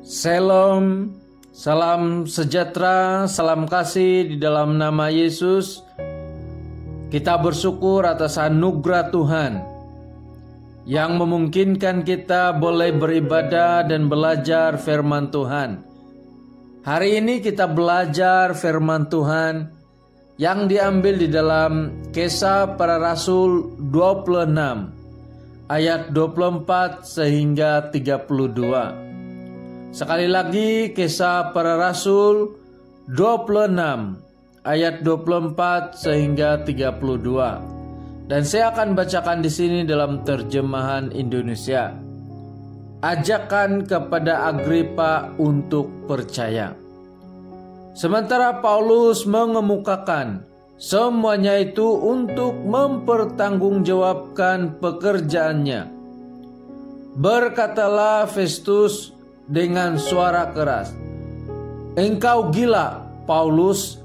Shalom, salam sejahtera, salam kasih di dalam nama Yesus. Kita bersyukur atas anugerah Tuhan yang memungkinkan kita boleh beribadah dan belajar firman Tuhan. Hari ini kita belajar firman Tuhan yang diambil di dalam Kisah Para Rasul 26 ayat 24 sehingga 32. Sekali lagi, Kisah Para Rasul 26 ayat 24 sehingga 32. Dan saya akan bacakan di sini dalam terjemahan Indonesia. Ajakan kepada Agripa untuk percaya. Sementara Paulus mengemukakan semuanya itu untuk mempertanggungjawabkan pekerjaannya, berkatalah Festus dengan suara keras, "Engkau gila, Paulus.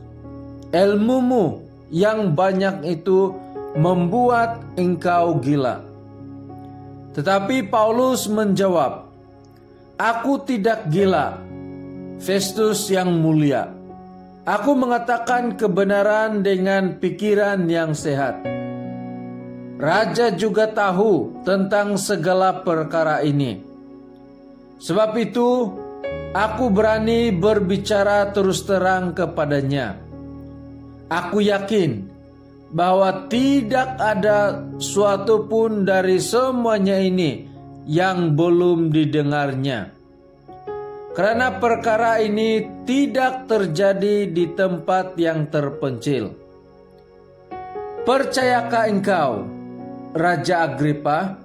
Ilmumu yang banyak itu membuat engkau gila." Tetapi Paulus menjawab, "Aku tidak gila, Festus yang mulia. Aku mengatakan kebenaran dengan pikiran yang sehat. Raja juga tahu tentang segala perkara ini. Sebab itu, aku berani berbicara terus terang kepadanya. Aku yakin bahwa tidak ada suatu pun dari semuanya ini yang belum didengarnya. Karena perkara ini tidak terjadi di tempat yang terpencil. Percayakah engkau, Raja Agripa,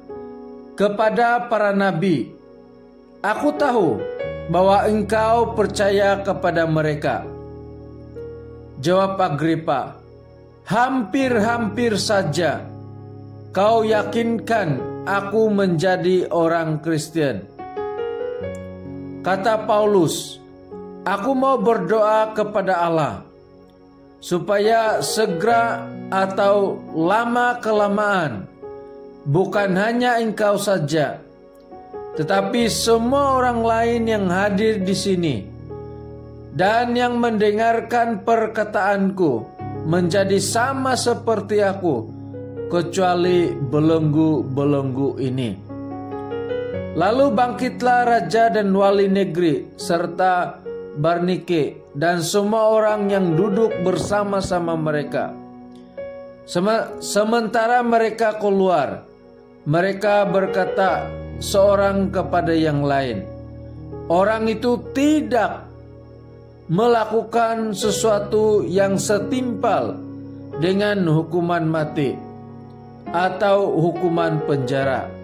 kepada para nabi? Aku tahu bahwa engkau percaya kepada mereka." Jawab Agripa, "Hampir-hampir saja kau yakinkan aku menjadi orang Kristen." Kata Paulus, "Aku mau berdoa kepada Allah supaya segera atau lama-kelamaan bukan hanya engkau saja, tetapi semua orang lain yang hadir di sini dan yang mendengarkan perkataanku menjadi sama seperti aku, kecuali belenggu-belenggu ini." Lalu bangkitlah raja dan wali negeri serta Barnike dan semua orang yang duduk bersama-sama mereka. Sementara mereka keluar, mereka berkata seorang kepada yang lain, "Orang itu tidak melakukan sesuatu yang setimpal dengan hukuman mati atau hukuman penjara."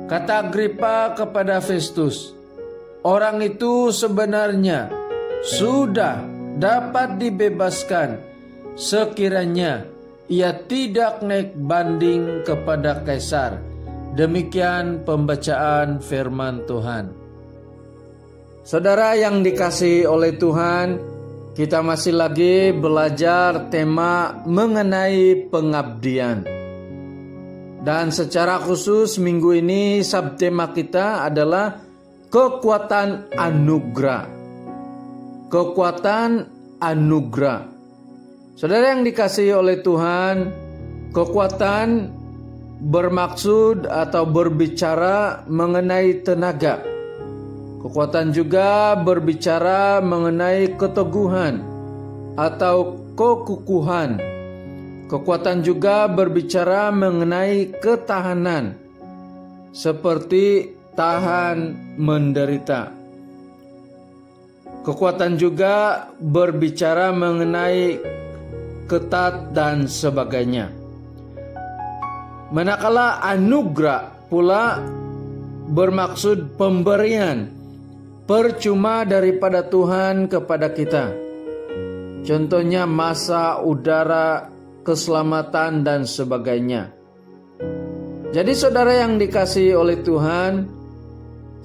Kata Agripa kepada Festus, "Orang itu sebenarnya sudah dapat dibebaskan sekiranya ia tidak naik banding kepada Kaisar." Demikian pembacaan firman Tuhan. Saudara yang dikasihi oleh Tuhan, kita masih lagi belajar tema mengenai pengabdian. Dan secara khusus minggu ini subtema kita adalah kekuatan anugerah. Kekuatan anugerah. Saudara yang dikasihi oleh Tuhan, kekuatan bermaksud atau berbicara mengenai tenaga. Kekuatan juga berbicara mengenai keteguhan atau kekukuhan. Kekuatan juga berbicara mengenai ketahanan, seperti tahan menderita. Kekuatan juga berbicara mengenai ketat dan sebagainya. Manakala anugerah pula bermaksud pemberian percuma daripada Tuhan kepada kita. Contohnya masa, udara, keselamatan dan sebagainya. Jadi saudara yang dikasihi oleh Tuhan,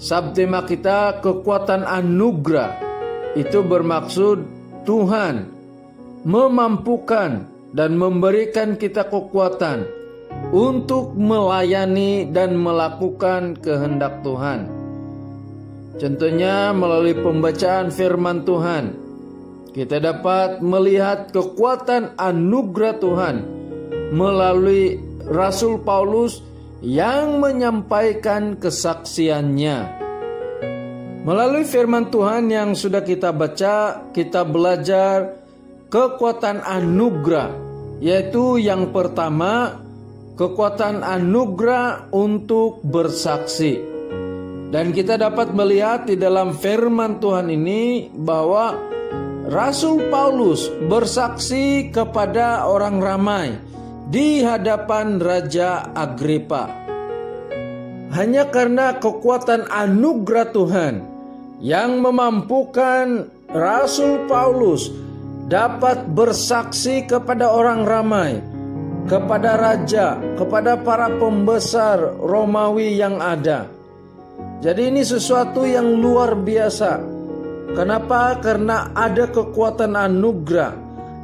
subtema kita kekuatan anugerah itu bermaksud Tuhan memampukan dan memberikan kita kekuatan untuk melayani dan melakukan kehendak Tuhan. Contohnya melalui pembacaan firman Tuhan, kita dapat melihat kekuatan anugerah Tuhan melalui Rasul Paulus yang menyampaikan kesaksiannya. Melalui firman Tuhan yang sudah kita baca, kita belajar kekuatan anugerah, yaitu yang pertama, kekuatan anugerah untuk bersaksi. Dan kita dapat melihat di dalam firman Tuhan ini bahwa Rasul Paulus bersaksi kepada orang ramai di hadapan Raja Agripa. Hanya karena kekuatan anugerah Tuhan yang memampukan Rasul Paulus dapat bersaksi kepada orang ramai, kepada raja, kepada para pembesar Romawi yang ada. Jadi ini sesuatu yang luar biasa. Kenapa? Karena ada kekuatan anugerah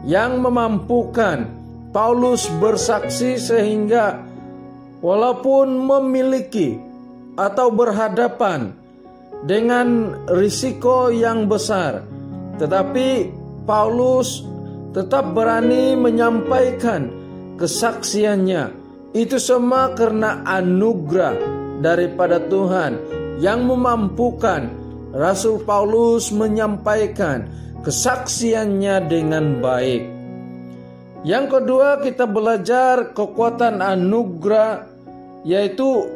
yang memampukan Paulus bersaksi sehingga walaupun memiliki atau berhadapan dengan risiko yang besar, tetapi Paulus tetap berani menyampaikan kesaksiannya. Itu semua karena anugerah daripada Tuhan yang memampukan Rasul Paulus menyampaikan kesaksiannya dengan baik. Yang kedua, kita belajar kekuatan anugerah, yaitu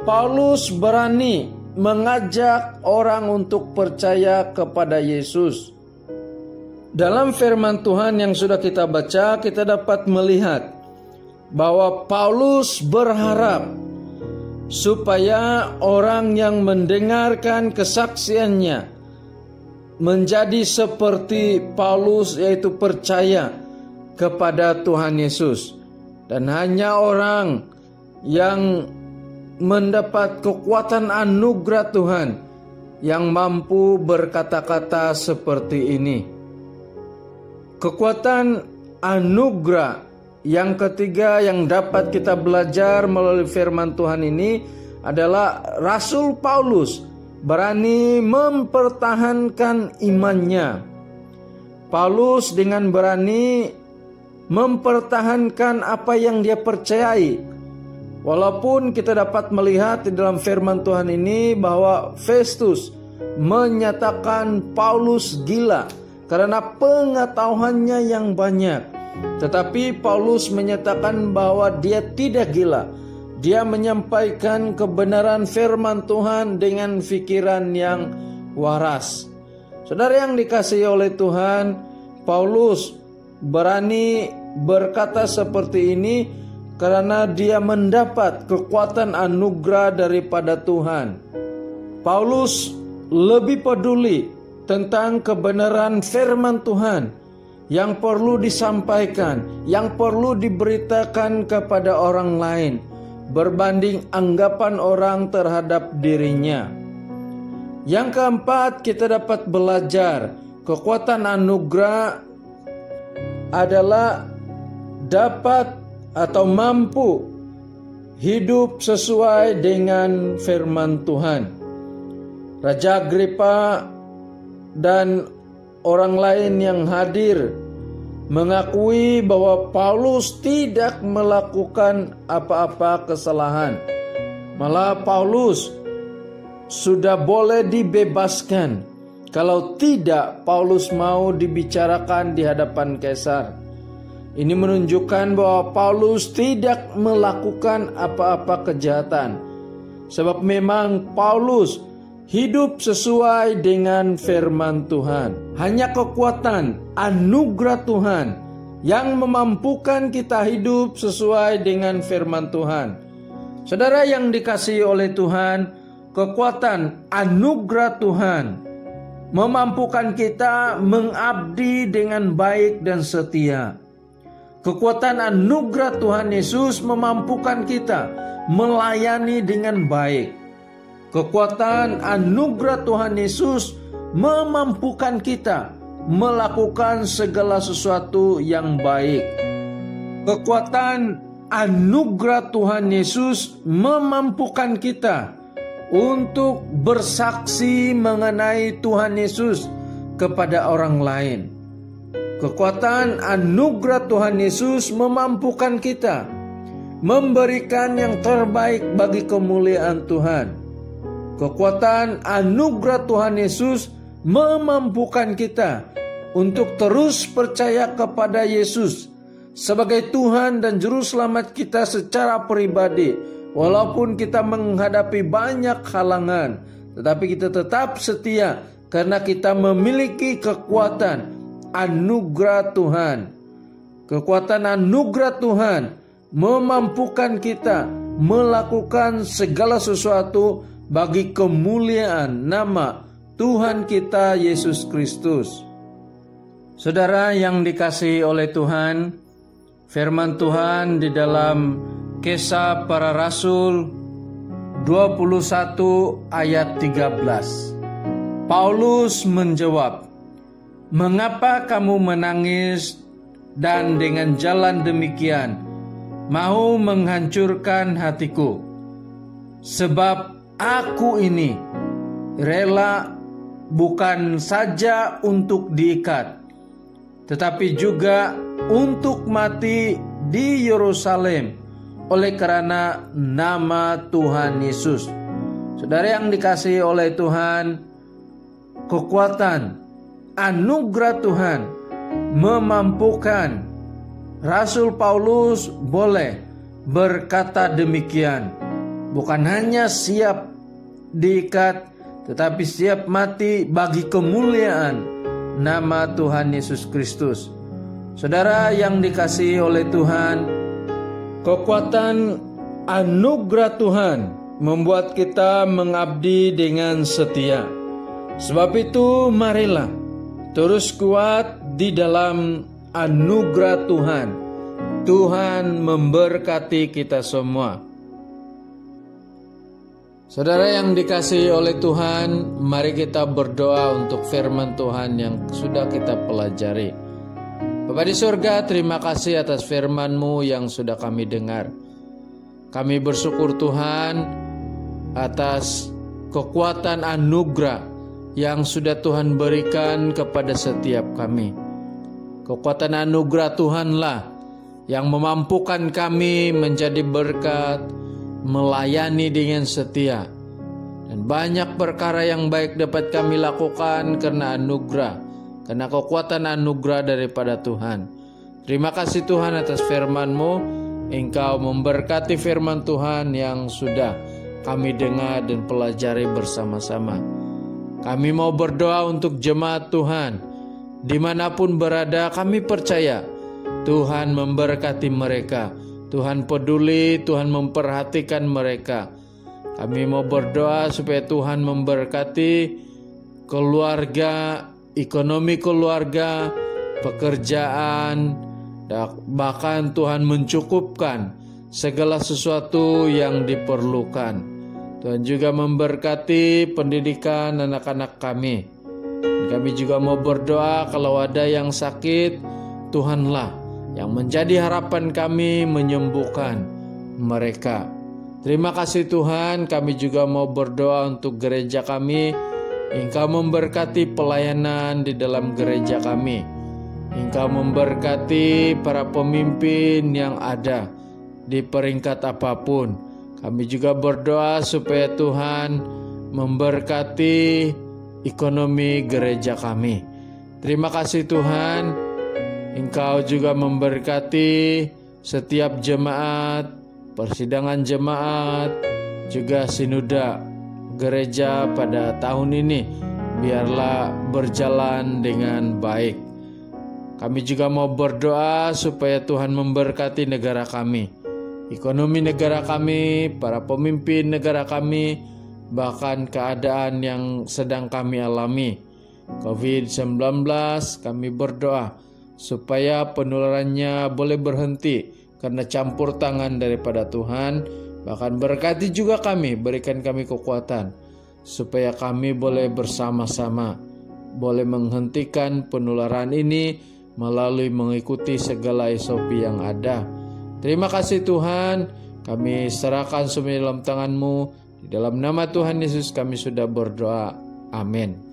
Paulus berani mengajak orang untuk percaya kepada Yesus. Dalam firman Tuhan yang sudah kita baca, kita dapat melihat bahwa Paulus berharap supaya orang yang mendengarkan kesaksiannya menjadi seperti Paulus, yaitu percaya kepada Tuhan Yesus. Dan hanya orang yang mendapat kekuatan anugerah Tuhan yang mampu berkata-kata seperti ini. Kekuatan anugerah yang ketiga yang dapat kita belajar melalui firman Tuhan ini adalah Rasul Paulus berani mempertahankan imannya. Paulus dengan berani mempertahankan apa yang dia percayai. Walaupun kita dapat melihat di dalam firman Tuhan ini bahwa Festus menyatakan Paulus gila karena pengetahuannya yang banyak. Tetapi Paulus menyatakan bahwa dia tidak gila. Dia menyampaikan kebenaran firman Tuhan dengan pikiran yang waras. Saudara yang dikasihi oleh Tuhan, Paulus berani berkata seperti ini karena dia mendapat kekuatan anugerah daripada Tuhan. Paulus lebih peduli tentang kebenaran firman Tuhan yang perlu disampaikan, yang perlu diberitakan kepada orang lain, berbanding anggapan orang terhadap dirinya. Yang keempat, kita dapat belajar kekuatan anugerah adalah dapat atau mampu hidup sesuai dengan firman Tuhan. Raja Agripa dan orang lain yang hadir mengakui bahwa Paulus tidak melakukan apa-apa kesalahan. Malah Paulus sudah boleh dibebaskan kalau tidak Paulus mau dibicarakan di hadapan Kaisar. Ini menunjukkan bahwa Paulus tidak melakukan apa-apa kejahatan, sebab memang Paulus hidup sesuai dengan firman Tuhan. Hanya kekuatan anugerah Tuhan yang memampukan kita hidup sesuai dengan firman Tuhan. Saudara yang dikasihi oleh Tuhan, kekuatan anugerah Tuhan memampukan kita mengabdi dengan baik dan setia. Kekuatan anugerah Tuhan Yesus memampukan kita melayani dengan baik. Kekuatan anugerah Tuhan Yesus memampukan kita melakukan segala sesuatu yang baik. Kekuatan anugerah Tuhan Yesus memampukan kita untuk bersaksi mengenai Tuhan Yesus kepada orang lain. Kekuatan anugerah Tuhan Yesus memampukan kita memberikan yang terbaik bagi kemuliaan Tuhan. Kekuatan anugerah Tuhan Yesus memampukan kita untuk terus percaya kepada Yesus sebagai Tuhan dan Juru Selamat kita secara pribadi. Walaupun kita menghadapi banyak halangan, tetapi kita tetap setia karena kita memiliki kekuatan anugerah Tuhan. Kekuatan anugerah Tuhan memampukan kita melakukan segala sesuatu bagi kemuliaan nama Tuhan kita Yesus Kristus. Saudara yang dikasihi oleh Tuhan, firman Tuhan di dalam Kisah Para Rasul 21 ayat 13. Paulus menjawab, "Mengapa kamu menangis dan dengan jalan demikian mau menghancurkan hatiku? Sebab aku ini rela bukan saja untuk diikat, tetapi juga untuk mati di Yerusalem oleh karena nama Tuhan Yesus." Saudara yang dikasihi oleh Tuhan, kekuatan anugerah Tuhan memampukan Rasul Paulus boleh berkata demikian. Bukan hanya siap diikat, tetapi siap mati bagi kemuliaan nama Tuhan Yesus Kristus. Saudara yang dikasihi oleh Tuhan, kekuatan anugerah Tuhan membuat kita mengabdi dengan setia. Sebab itu marilah terus kuat di dalam anugerah Tuhan. Tuhan memberkati kita semua. Saudara yang dikasihi oleh Tuhan, mari kita berdoa untuk firman Tuhan yang sudah kita pelajari. Bapa di surga, terima kasih atas firman-Mu yang sudah kami dengar. Kami bersyukur Tuhan atas kekuatan anugerah yang sudah Tuhan berikan kepada setiap kami. Kekuatan anugerah Tuhanlah yang memampukan kami menjadi berkat, melayani dengan setia. Dan banyak perkara yang baik dapat kami lakukan karena anugerah, karena kekuatan anugerah daripada Tuhan. Terima kasih Tuhan atas firman-Mu. Engkau memberkati firman Tuhan yang sudah kami dengar dan pelajari bersama-sama. Kami mau berdoa untuk jemaat Tuhan. Dimanapun berada, kami percaya Tuhan memberkati mereka. Tuhan peduli, Tuhan memperhatikan mereka. Kami mau berdoa supaya Tuhan memberkati keluarga, ekonomi keluarga, pekerjaan, bahkan Tuhan mencukupkan segala sesuatu yang diperlukan. Tuhan juga memberkati pendidikan anak-anak kami. Kami juga mau berdoa kalau ada yang sakit, Tuhanlah yang menjadi harapan kami menyembuhkan mereka. Terima kasih Tuhan, kami juga mau berdoa untuk gereja kami. Engkau memberkati pelayanan di dalam gereja kami. Engkau memberkati para pemimpin yang ada di peringkat apapun. Kami juga berdoa supaya Tuhan memberkati ekonomi gereja kami. Terima kasih Tuhan, Engkau juga memberkati setiap jemaat, persidangan jemaat, juga sinode gereja pada tahun ini. Biarlah berjalan dengan baik. Kami juga mau berdoa supaya Tuhan memberkati negara kami, ekonomi negara kami, para pemimpin negara kami, bahkan keadaan yang sedang kami alami, COVID-19. Kami berdoa supaya penularannya boleh berhenti karena campur tangan daripada Tuhan. Bahkan berkati juga kami, berikan kami kekuatan supaya kami boleh bersama-sama, boleh menghentikan penularan ini melalui mengikuti segala SOP yang ada. Terima kasih Tuhan, kami serahkan semua dalam tangan-Mu. Di dalam nama Tuhan Yesus kami sudah berdoa. Amin.